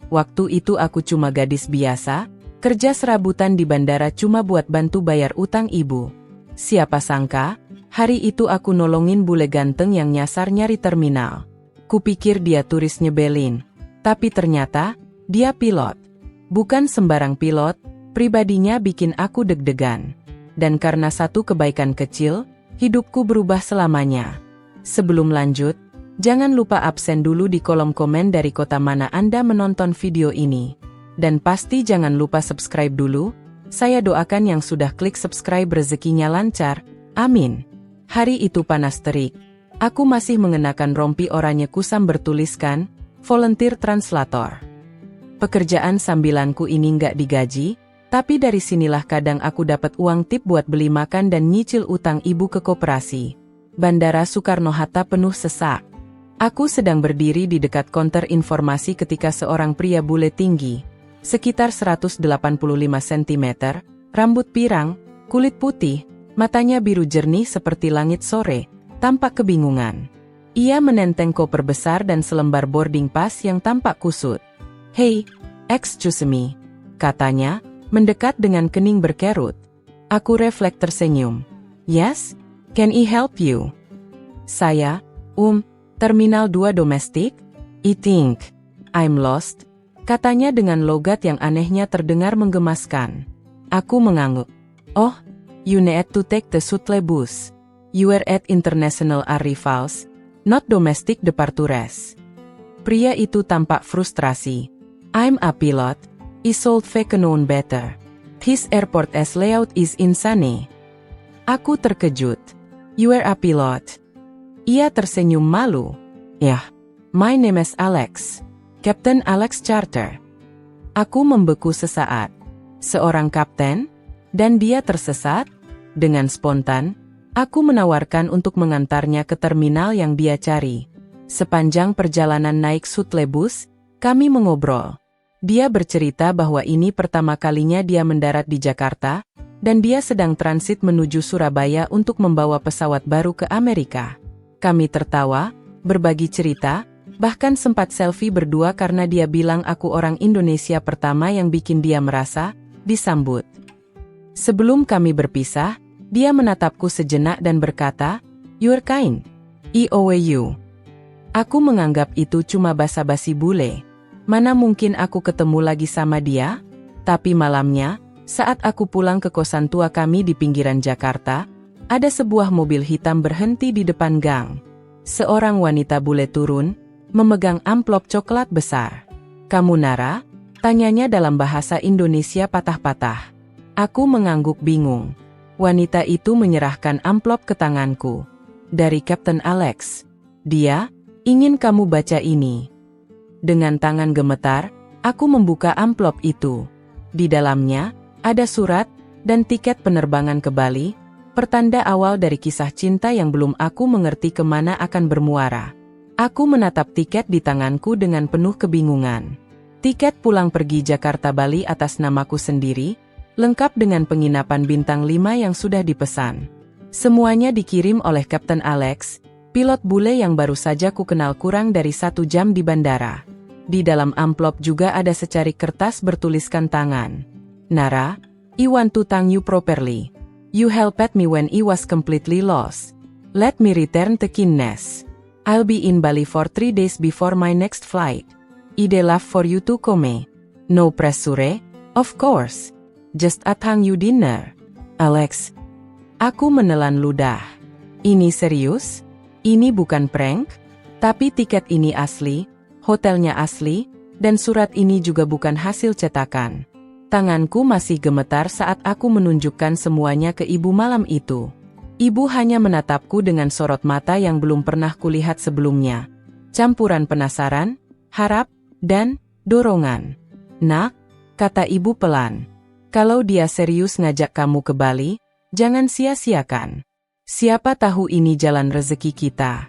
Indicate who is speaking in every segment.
Speaker 1: Waktu itu aku cuma gadis biasa, kerja serabutan di bandara cuma buat bantu bayar utang ibu. Siapa sangka, hari itu aku nolongin bule ganteng yang nyasar nyari terminal. Kupikir dia turis nyebelin, tapi ternyata, dia pilot. Bukan sembarang pilot, pribadinya bikin aku deg-degan. Dan karena satu kebaikan kecil, hidupku berubah selamanya. Sebelum lanjut, jangan lupa absen dulu di kolom komen dari kota mana Anda menonton video ini. Dan pasti jangan lupa subscribe dulu. Saya doakan yang sudah klik subscribe rezekinya lancar. Amin. Hari itu panas terik. Aku masih mengenakan rompi oranye kusam bertuliskan, volunteer translator. Pekerjaan sambilanku ini nggak digaji, tapi dari sinilah kadang aku dapat uang tip buat beli makan dan nyicil utang ibu ke koperasi. Bandara Soekarno-Hatta penuh sesak. Aku sedang berdiri di dekat konter informasi ketika seorang pria bule tinggi, sekitar 185 cm, rambut pirang, kulit putih, matanya biru jernih seperti langit sore, tampak kebingungan. Ia menenteng koper besar dan selembar boarding pass yang tampak kusut. "Hey, excuse me," katanya, mendekat dengan kening berkerut. Aku refleks tersenyum. "Yes, can I help you?" "Saya, Terminal 2 domestik? I think I'm lost," katanya dengan logat yang anehnya terdengar menggemaskan. Aku mengangguk. "Oh, you need to take the shuttle bus. You are at international arrivals, not domestic departures." Pria itu tampak frustrasi. "I'm a pilot. I should have known better. His airport as layout is insane." Aku terkejut. "You are a pilot?" Ia tersenyum malu. "Yah, my name is Alex. Captain Alex Charter." Aku membeku sesaat. Seorang kapten? Dan dia tersesat? Dengan spontan, aku menawarkan untuk mengantarnya ke terminal yang dia cari. Sepanjang perjalanan naik shuttle bus, kami mengobrol. Dia bercerita bahwa ini pertama kalinya dia mendarat di Jakarta, dan dia sedang transit menuju Surabaya untuk membawa pesawat baru ke Amerika. Kami tertawa, berbagi cerita, bahkan sempat selfie berdua karena dia bilang aku orang Indonesia pertama yang bikin dia merasa disambut. Sebelum kami berpisah, dia menatapku sejenak dan berkata, "You're kind. I owe you." Aku menganggap itu cuma basa-basi bule. Mana mungkin aku ketemu lagi sama dia? Tapi malamnya, saat aku pulang ke kosan tua kami di pinggiran Jakarta, ada sebuah mobil hitam berhenti di depan gang. Seorang wanita bule turun, memegang amplop coklat besar. "Kamu Nara?" tanyanya dalam bahasa Indonesia patah-patah. Aku mengangguk bingung. Wanita itu menyerahkan amplop ke tanganku. "Dari Kapten Alex. Dia ingin kamu baca ini." Dengan tangan gemetar, aku membuka amplop itu. Di dalamnya, ada surat dan tiket penerbangan ke Bali, pertanda awal dari kisah cinta yang belum aku mengerti kemana akan bermuara. Aku menatap tiket di tanganku dengan penuh kebingungan. Tiket pulang pergi Jakarta-Bali atas namaku sendiri, lengkap dengan penginapan bintang 5 yang sudah dipesan. Semuanya dikirim oleh Kapten Alex, pilot bule yang baru saja ku kenal kurang dari 1 jam di bandara. Di dalam amplop juga ada secarik kertas bertuliskan tangan. "Nara, I want to thank you properly. You helped me when I was completely lost. Let me return to kindness. I'll be in Bali for 3 days before my next flight. I'd love for you to come. No pressure, of course. Just a thank you dinner. Alex." Aku menelan ludah. Ini serius? Ini bukan prank? Tapi tiket ini asli, hotelnya asli, dan surat ini juga bukan hasil cetakan. Tanganku masih gemetar saat aku menunjukkan semuanya ke ibu malam itu. Ibu hanya menatapku dengan sorot mata yang belum pernah kulihat sebelumnya. Campuran penasaran, harap, dan dorongan. "Nak," kata ibu pelan. "Kalau dia serius ngajak kamu ke Bali, jangan sia-siakan. Siapa tahu ini jalan rezeki kita."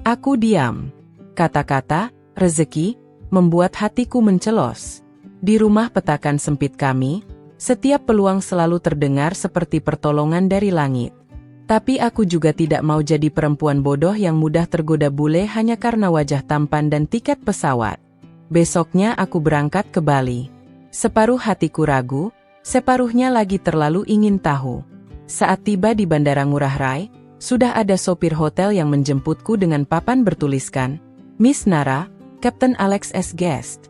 Speaker 1: Aku diam. Kata-kata, rezeki, membuat hatiku mencelos. Di rumah petakan sempit kami, setiap peluang selalu terdengar seperti pertolongan dari langit. Tapi aku juga tidak mau jadi perempuan bodoh yang mudah tergoda bule hanya karena wajah tampan dan tiket pesawat. Besoknya aku berangkat ke Bali. Separuh hatiku ragu, separuhnya lagi terlalu ingin tahu. Saat tiba di Bandara Ngurah Rai, sudah ada sopir hotel yang menjemputku dengan papan bertuliskan, Miss Nara, Captain Alex as guest.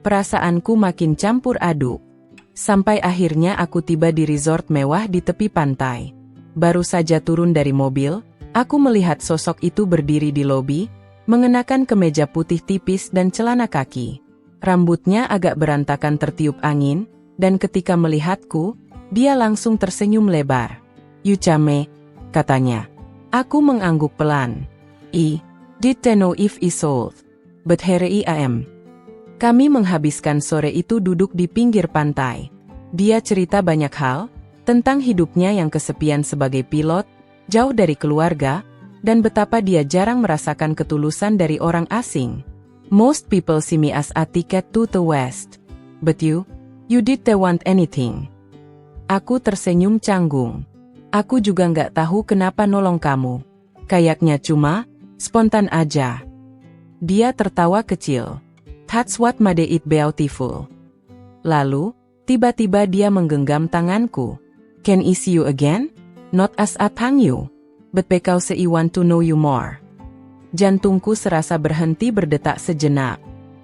Speaker 1: Perasaanku makin campur aduk. Sampai akhirnya aku tiba di resort mewah di tepi pantai. Baru saja turun dari mobil, aku melihat sosok itu berdiri di lobi, mengenakan kemeja putih tipis dan celana kaki. Rambutnya agak berantakan tertiup angin, dan ketika melihatku, dia langsung tersenyum lebar. "You Chame," katanya. Aku mengangguk pelan. "I didn't know if I sold, but here I am." Kami menghabiskan sore itu duduk di pinggir pantai. Dia cerita banyak hal, tentang hidupnya yang kesepian sebagai pilot, jauh dari keluarga, dan betapa dia jarang merasakan ketulusan dari orang asing. "Most people see me as a ticket to the West. But you didn't want anything." Aku tersenyum canggung. "Aku juga nggak tahu kenapa nolong kamu. Kayaknya cuma spontan aja." Dia tertawa kecil. "That's what made it beautiful." Lalu, tiba-tiba dia menggenggam tanganku. "Can I see you again? Not as a thank you, but because I want to know you more." Jantungku serasa berhenti berdetak sejenak.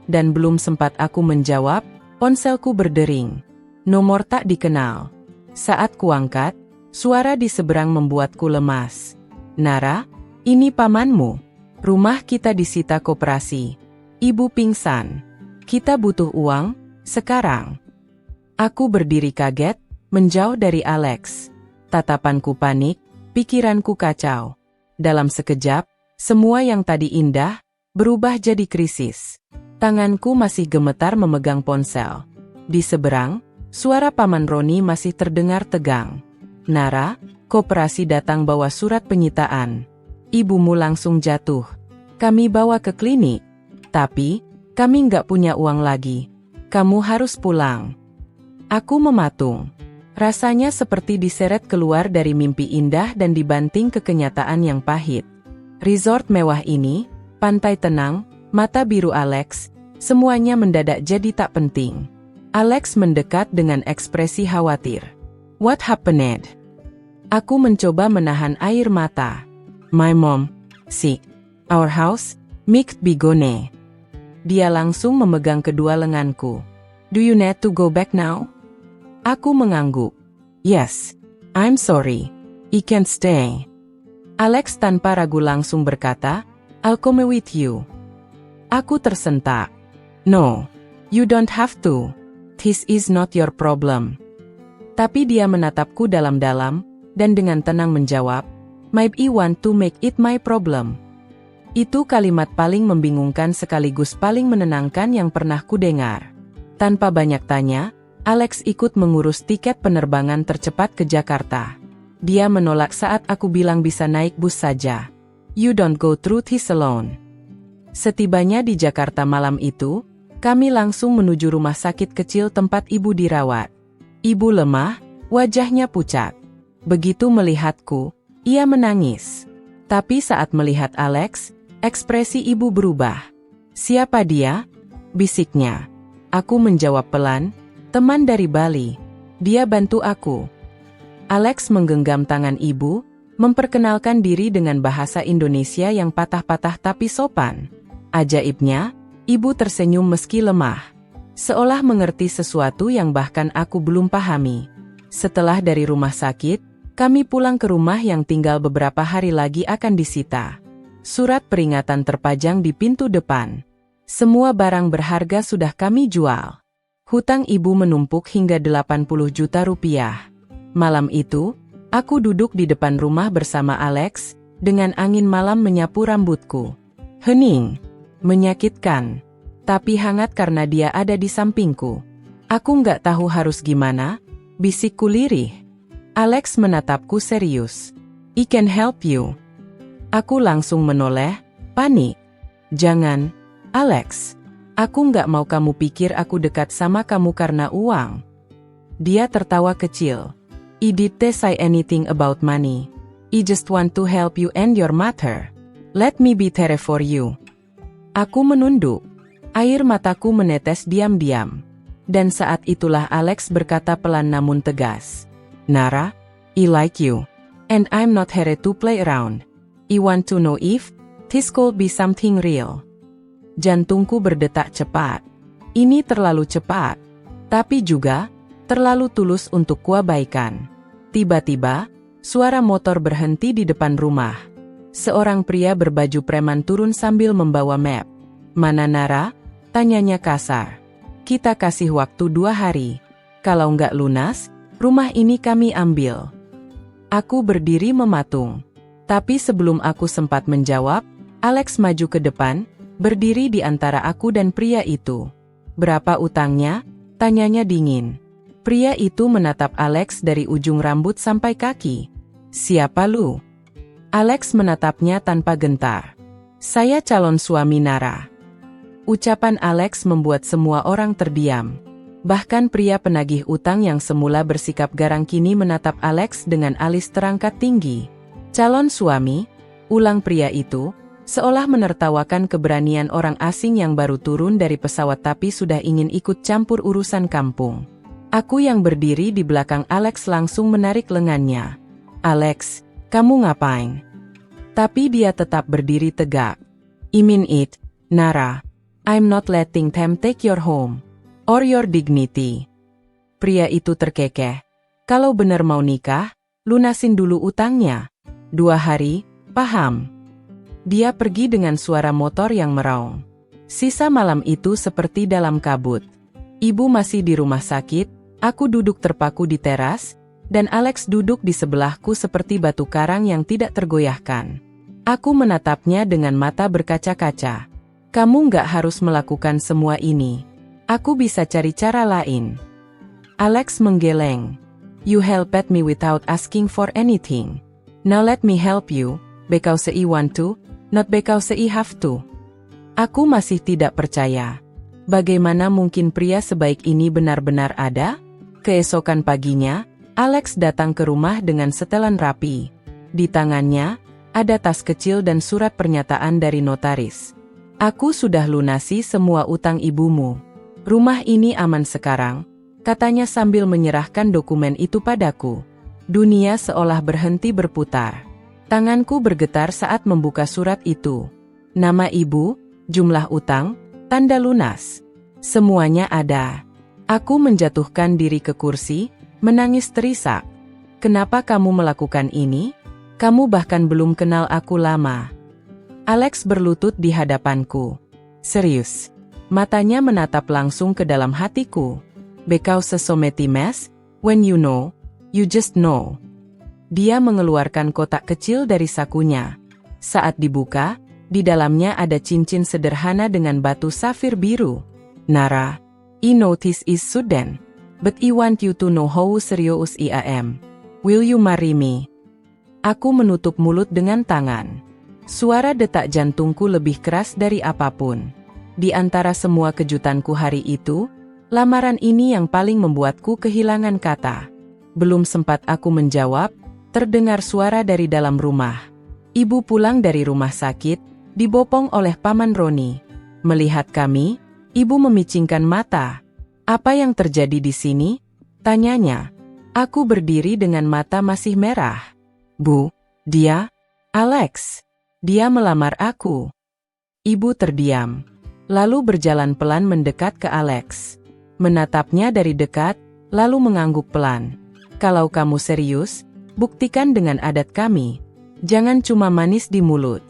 Speaker 1: Dan belum sempat aku menjawab, ponselku berdering. Nomor tak dikenal. Saat kuangkat, suara di seberang membuatku lemas. "Nara, ini pamanmu. Rumah kita disita koperasi. Ibu pingsan. Kita butuh uang, sekarang." Aku berdiri kaget, menjauh dari Alex. Tatapanku panik, pikiranku kacau. Dalam sekejap, semua yang tadi indah, berubah jadi krisis. Tanganku masih gemetar memegang ponsel. Di seberang, suara Paman Roni masih terdengar tegang. "Nara, koperasi datang bawa surat penyitaan. Ibumu langsung jatuh. Kami bawa ke klinik. Tapi, kami nggak punya uang lagi. Kamu harus pulang." Aku mematung. Rasanya seperti diseret keluar dari mimpi indah dan dibanting ke kenyataan yang pahit. Resort mewah ini, pantai tenang, mata biru Alex, semuanya mendadak jadi tak penting. Alex mendekat dengan ekspresi khawatir. "What happened?" Aku mencoba menahan air mata. "My mom, sick. Our house, might be gone." Dia langsung memegang kedua lenganku. "Do you need to go back now?" Aku mengangguk. "Yes, I'm sorry. I can't stay." Alex tanpa ragu langsung berkata, "I'll come with you." Aku tersentak. "No, you don't have to. This is not your problem." Tapi dia menatapku dalam-dalam, dan dengan tenang menjawab, "Maybe I want to make it my problem." Itu kalimat paling membingungkan sekaligus paling menenangkan yang pernah kudengar. Tanpa banyak tanya, Alex ikut mengurus tiket penerbangan tercepat ke Jakarta. Dia menolak saat aku bilang bisa naik bus saja. "You don't go through this alone." Setibanya di Jakarta malam itu, kami langsung menuju rumah sakit kecil tempat ibu dirawat. Ibu lemah, wajahnya pucat. Begitu melihatku, ia menangis. Tapi saat melihat Alex, ekspresi ibu berubah. "Siapa dia?" bisiknya. Aku menjawab pelan, "Teman dari Bali. Dia bantu aku." Alex menggenggam tangan ibu, memperkenalkan diri dengan bahasa Indonesia yang patah-patah tapi sopan. Ajaibnya, ibu tersenyum meski lemah. Seolah mengerti sesuatu yang bahkan aku belum pahami. Setelah dari rumah sakit, kami pulang ke rumah yang tinggal beberapa hari lagi akan disita. Surat peringatan terpajang di pintu depan. Semua barang berharga sudah kami jual. Hutang ibu menumpuk hingga 80 juta rupiah. Malam itu, aku duduk di depan rumah bersama Alex, dengan angin malam menyapu rambutku. Hening, menyakitkan, tapi hangat karena dia ada di sampingku. Aku nggak tahu harus gimana, bisikku lirih. Alex menatapku serius. "I can help you." Aku langsung menoleh, panik. "Jangan, Alex. Aku nggak mau kamu pikir aku dekat sama kamu karena uang." Dia tertawa kecil. "I didn't say anything about money. I just want to help you and your mother. Let me be there for you." Aku menunduk. Air mataku menetes diam-diam. Dan saat itulah Alex berkata pelan namun tegas. Nara, I like you. And I'm not here to play around. I want to know if this could be something real. Jantungku berdetak cepat. Ini terlalu cepat. Tapi juga terlalu tulus untuk kuabaikan. Tiba-tiba, suara motor berhenti di depan rumah. Seorang pria berbaju preman turun sambil membawa map. Mana Nara? Tanyanya kasar. Kita kasih waktu 2 hari. Kalau nggak lunas, rumah ini kami ambil. Aku berdiri mematung. Tapi sebelum aku sempat menjawab, Alex maju ke depan, berdiri di antara aku dan pria itu. Berapa utangnya? Tanyanya dingin. Pria itu menatap Alex dari ujung rambut sampai kaki. Siapa lu? Alex menatapnya tanpa gentar. Saya calon suami Nara. Ucapan Alex membuat semua orang terdiam. Bahkan pria penagih utang yang semula bersikap garang kini menatap Alex dengan alis terangkat tinggi. Calon suami? Ulang pria itu, seolah menertawakan keberanian orang asing yang baru turun dari pesawat tapi sudah ingin ikut campur urusan kampung. Aku yang berdiri di belakang Alex langsung menarik lengannya. Alex, kamu ngapain? Tapi dia tetap berdiri tegak. I mean it, Nara. I'm not letting them take your home. Or your dignity. Pria itu terkekeh. Kalau benar mau nikah, lunasin dulu utangnya. 2 hari, paham? Dia pergi dengan suara motor yang meraung. Sisa malam itu seperti dalam kabut. Ibu masih di rumah sakit, aku duduk terpaku di teras, dan Alex duduk di sebelahku seperti batu karang yang tidak tergoyahkan. Aku menatapnya dengan mata berkaca-kaca. Kamu nggak harus melakukan semua ini. Aku bisa cari cara lain. Alex menggeleng. You helped me without asking for anything. Now let me help you, because I want to, not because I have to. Aku masih tidak percaya. Bagaimana mungkin pria sebaik ini benar-benar ada? Keesokan paginya, Alex datang ke rumah dengan setelan rapi. Di tangannya, ada tas kecil dan surat pernyataan dari notaris. Aku sudah lunasi semua utang ibumu. Rumah ini aman sekarang, katanya sambil menyerahkan dokumen itu padaku. Dunia seolah berhenti berputar. Tanganku bergetar saat membuka surat itu. Nama ibu, jumlah utang, tanda lunas. Semuanya ada. Aku menjatuhkan diri ke kursi, menangis terisak. Kenapa kamu melakukan ini? Kamu bahkan belum kenal aku lama. Alex berlutut di hadapanku. Serius. Matanya menatap langsung ke dalam hatiku. Because so many mess, when you know, you just know. Dia mengeluarkan kotak kecil dari sakunya. Saat dibuka, di dalamnya ada cincin sederhana dengan batu safir biru. Nara, I know this is sudden, but I want you to know how serious I am. Will you marry me? Aku menutup mulut dengan tangan. Suara detak jantungku lebih keras dari apapun. Di antara semua kejutanku hari itu, lamaran ini yang paling membuatku kehilangan kata. Belum sempat aku menjawab, terdengar suara dari dalam rumah. Ibu pulang dari rumah sakit, dibopong oleh Paman Roni. Melihat kami, ibu memicingkan mata. Apa yang terjadi di sini? Tanyanya. Aku berdiri dengan mata masih merah. Bu, dia, Alex. Dia melamar aku. Ibu terdiam, lalu berjalan pelan mendekat ke Alex. Menatapnya dari dekat, lalu mengangguk pelan. Kalau kamu serius, buktikan dengan adat kami. Jangan cuma manis di mulut.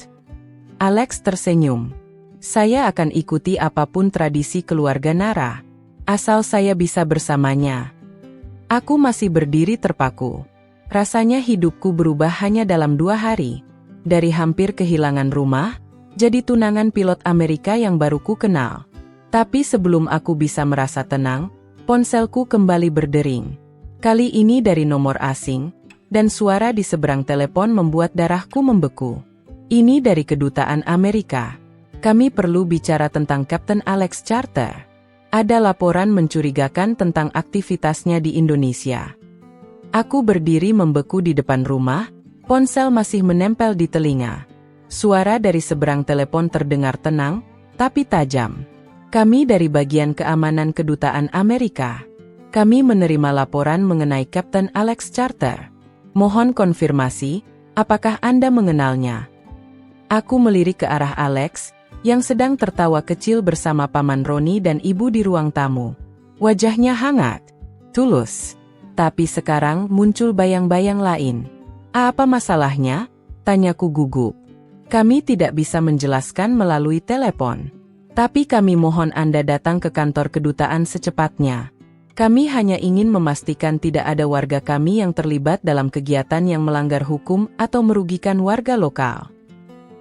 Speaker 1: Alex tersenyum. Saya akan ikuti apapun tradisi keluarga Nara, asal saya bisa bersamanya. Aku masih berdiri terpaku. Rasanya hidupku berubah hanya dalam 2 hari. Dari hampir kehilangan rumah, jadi tunangan pilot Amerika yang baru ku kenal. Tapi sebelum aku bisa merasa tenang, ponselku kembali berdering. Kali ini dari nomor asing, dan suara di seberang telepon membuat darahku membeku. Ini dari kedutaan Amerika. Kami perlu bicara tentang Kapten Alex Charter. Ada laporan mencurigakan tentang aktivitasnya di Indonesia. Aku berdiri membeku di depan rumah, ponsel masih menempel di telinga. Suara dari seberang telepon terdengar tenang, tapi tajam. Kami dari bagian keamanan kedutaan Amerika. Kami menerima laporan mengenai Kapten Alex Charter. Mohon konfirmasi, apakah Anda mengenalnya? Aku melirik ke arah Alex, yang sedang tertawa kecil bersama Paman Roni dan Ibu di ruang tamu. Wajahnya hangat, tulus. Tapi sekarang muncul bayang-bayang lain. Apa masalahnya? Tanyaku gugup. Kami tidak bisa menjelaskan melalui telepon. Tapi kami mohon Anda datang ke kantor kedutaan secepatnya. Kami hanya ingin memastikan tidak ada warga kami yang terlibat dalam kegiatan yang melanggar hukum atau merugikan warga lokal.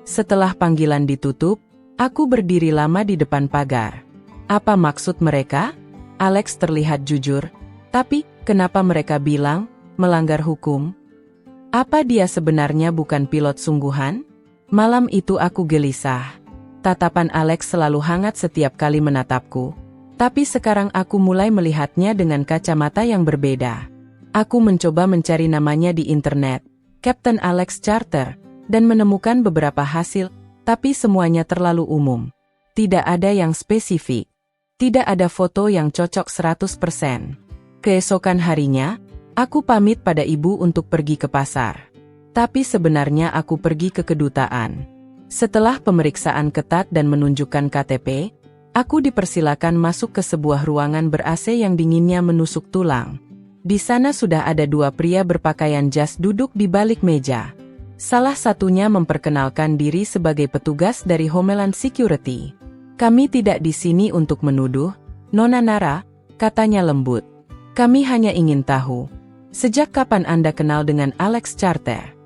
Speaker 1: Setelah panggilan ditutup, aku berdiri lama di depan pagar. Apa maksud mereka? Alex terlihat jujur. Tapi, kenapa mereka bilang melanggar hukum? Apa dia sebenarnya bukan pilot sungguhan? Malam itu aku gelisah. Tatapan Alex selalu hangat setiap kali menatapku. Tapi sekarang aku mulai melihatnya dengan kacamata yang berbeda. Aku mencoba mencari namanya di internet, Kapten Alex Charter, dan menemukan beberapa hasil, tapi semuanya terlalu umum. Tidak ada yang spesifik. Tidak ada foto yang cocok 100%. Keesokan harinya, aku pamit pada ibu untuk pergi ke pasar. Tapi sebenarnya aku pergi ke kedutaan. Setelah pemeriksaan ketat dan menunjukkan KTP, aku dipersilakan masuk ke sebuah ruangan ber-AC yang dinginnya menusuk tulang. Di sana sudah ada dua pria berpakaian jas duduk di balik meja. Salah satunya memperkenalkan diri sebagai petugas dari Homeland Security. Kami tidak di sini untuk menuduh, Nona Nara, katanya lembut. Kami hanya ingin tahu, sejak kapan Anda kenal dengan Alex Charter?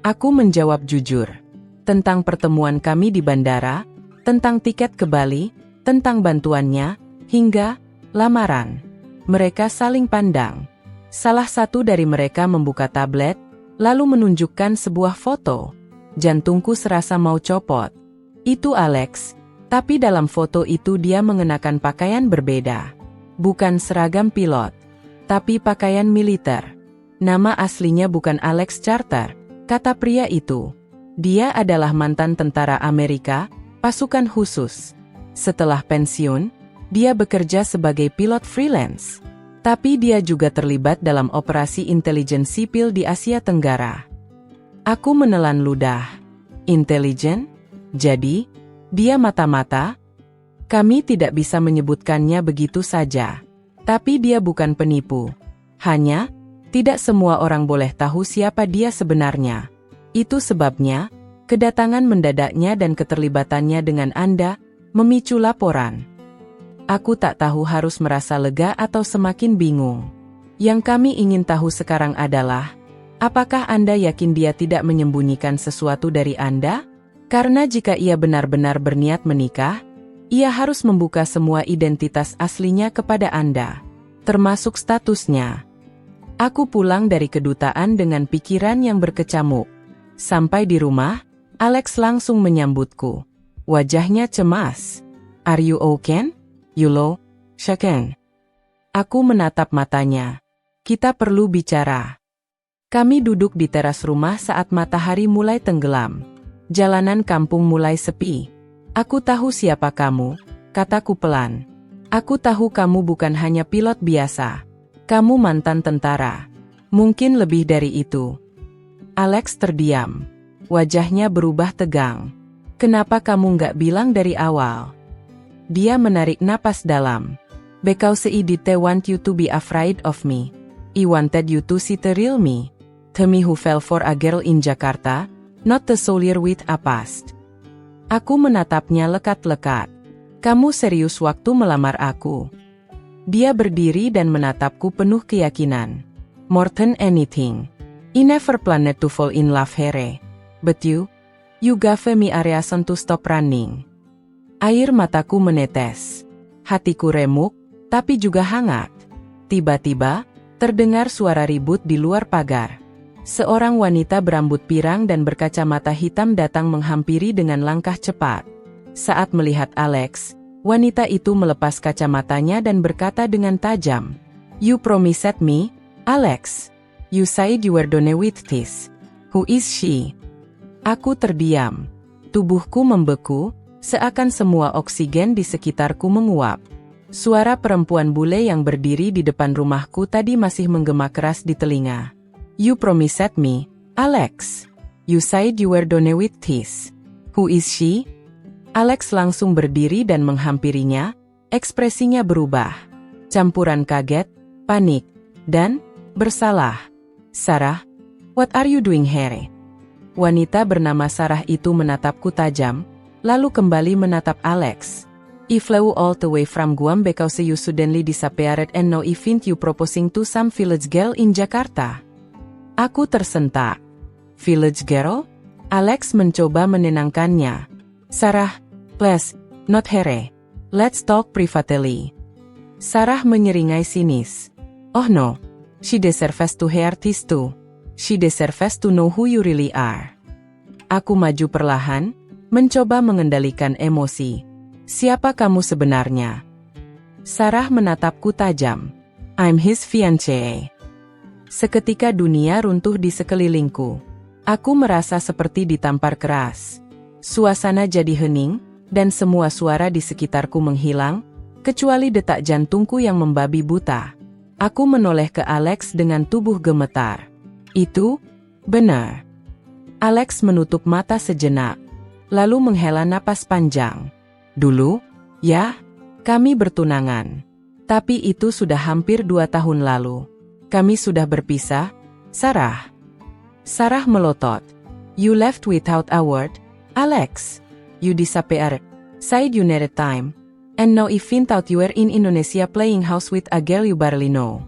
Speaker 1: Aku menjawab jujur. Tentang pertemuan kami di bandara, tentang tiket ke Bali, tentang bantuannya, hingga lamaran. Mereka saling pandang. Salah satu dari mereka membuka tablet, lalu menunjukkan sebuah foto. Jantungku serasa mau copot. Itu Alex, tapi dalam foto itu dia mengenakan pakaian berbeda. Bukan seragam pilot, tapi pakaian militer. Nama aslinya bukan Alex Charter, kata pria itu. Dia adalah mantan tentara Amerika, pasukan khusus. Setelah pensiun, dia bekerja sebagai pilot freelance. Tapi dia juga terlibat dalam operasi intelijen sipil di Asia Tenggara. Aku menelan ludah. Intelijen? Jadi, dia mata-mata? Kami tidak bisa menyebutkannya begitu saja. Tapi dia bukan penipu. Hanya, tidak semua orang boleh tahu siapa dia sebenarnya. Itu sebabnya, kedatangan mendadaknya dan keterlibatannya dengan Anda, memicu laporan. Aku tak tahu harus merasa lega atau semakin bingung. Yang kami ingin tahu sekarang adalah, apakah Anda yakin dia tidak menyembunyikan sesuatu dari Anda? Karena jika ia benar-benar berniat menikah, ia harus membuka semua identitas aslinya kepada Anda, termasuk statusnya. Aku pulang dari kedutaan dengan pikiran yang berkecamuk. Sampai di rumah, Alex langsung menyambutku. Wajahnya cemas. Are you okay? Yulo, shaken. Aku menatap matanya. Kita perlu bicara. Kami duduk di teras rumah saat matahari mulai tenggelam. Jalanan kampung mulai sepi. Aku tahu siapa kamu, kataku pelan. Aku tahu kamu bukan hanya pilot biasa. Kamu mantan tentara. Mungkin lebih dari itu. Alex terdiam. Wajahnya berubah tegang. Kenapa kamu nggak bilang dari awal? Dia menarik napas dalam. Because I didn't want you to be afraid of me. I wanted you to see the real me. The me who fell for a girl in Jakarta, not the soldier with a past. Aku menatapnya lekat-lekat. Kamu serius waktu melamar aku? Dia berdiri dan menatapku penuh keyakinan. More than anything. I never planned to fall in love here. But you gave me a reason to stop running. Air mataku menetes. Hatiku remuk, tapi juga hangat. Tiba-tiba, terdengar suara ribut di luar pagar. Seorang wanita berambut pirang dan berkacamata hitam datang menghampiri dengan langkah cepat. Saat melihat Alex, wanita itu melepas kacamatanya dan berkata dengan tajam, "You promised me, Alex. You said you were done with this. Who is she?" Aku terdiam. Tubuhku membeku, Seakan semua oksigen di sekitarku menguap. Suara perempuan bule yang berdiri di depan rumahku tadi masih menggema keras di telinga. You promised me, Alex. You said you were done with this. Who is she? Alex langsung berdiri dan menghampirinya, ekspresinya berubah. Campuran kaget, panik, dan bersalah. Sarah, what are you doing here? Wanita bernama Sarah itu menatapku tajam, lalu kembali menatap Alex. I flew all the way from Guam because you suddenly disappeared and now I find you proposing to some village girl in Jakarta. Aku tersentak. Village girl? Alex mencoba menenangkannya. Sarah, please, not here. Let's talk privately. Sarah menyeringai sinis. Oh no, she deserves to hear this too. She deserves to know who you really are. Aku maju perlahan, mencoba mengendalikan emosi. Siapa kamu sebenarnya? Sarah menatapku tajam. I'm his fiancée. Seketika dunia runtuh di sekelilingku. Aku merasa seperti ditampar keras. Suasana jadi hening, dan semua suara di sekitarku menghilang, kecuali detak jantungku yang membabi buta. Aku menoleh ke Alex dengan tubuh gemetar. Itu benar. Alex menutup mata sejenak, lalu menghela napas panjang. Dulu, ya, kami bertunangan. Tapi itu sudah hampir 2 tahun lalu. Kami sudah berpisah, Sarah. Sarah melotot. You left without a word, Alex. You disappeared. Said you needed time. And now I find out you were in Indonesia playing house with a girl you barely know.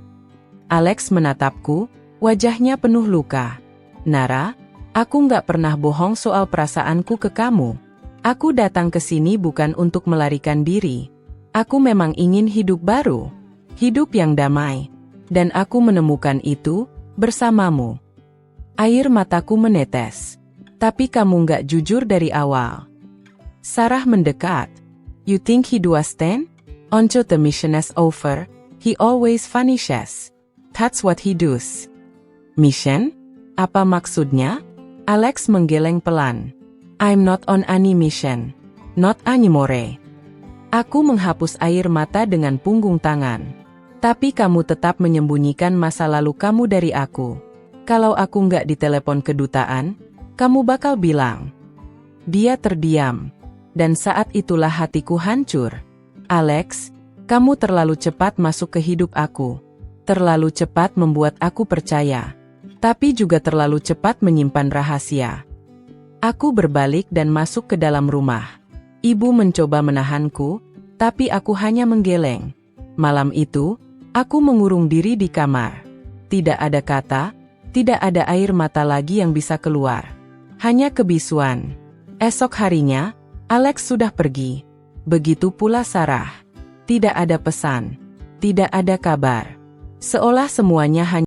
Speaker 1: Alex menatapku, wajahnya penuh luka. Nara, aku nggak pernah bohong soal perasaanku ke kamu. Aku datang ke sini bukan untuk melarikan diri. Aku memang ingin hidup baru. Hidup yang damai. Dan aku menemukan itu bersamamu. Air mataku menetes. Tapi kamu nggak jujur dari awal. Sarah mendekat. You think he do a stand? Once the mission is over, he always vanishes. That's what he does. Mission? Apa maksudnya? Alex menggeleng pelan. I'm not on any mission. Not anymore. Aku menghapus air mata dengan punggung tangan. Tapi kamu tetap menyembunyikan masa lalu kamu dari aku. Kalau aku nggak ditelepon kedutaan, kamu bakal bilang. Dia terdiam. Dan saat itulah hatiku hancur. Alex, kamu terlalu cepat masuk ke hidup aku. Terlalu cepat membuat aku percaya. Tapi juga terlalu cepat menyimpan rahasia. Aku berbalik dan masuk ke dalam rumah. Ibu mencoba menahanku, tapi aku hanya menggeleng. Malam itu, aku mengurung diri di kamar. Tidak ada kata, tidak ada air mata lagi yang bisa keluar. Hanya kebisuan. Esok harinya, Alex sudah pergi. Begitu pula Sarah. Tidak ada pesan. Tidak ada kabar. Seolah semuanya hanya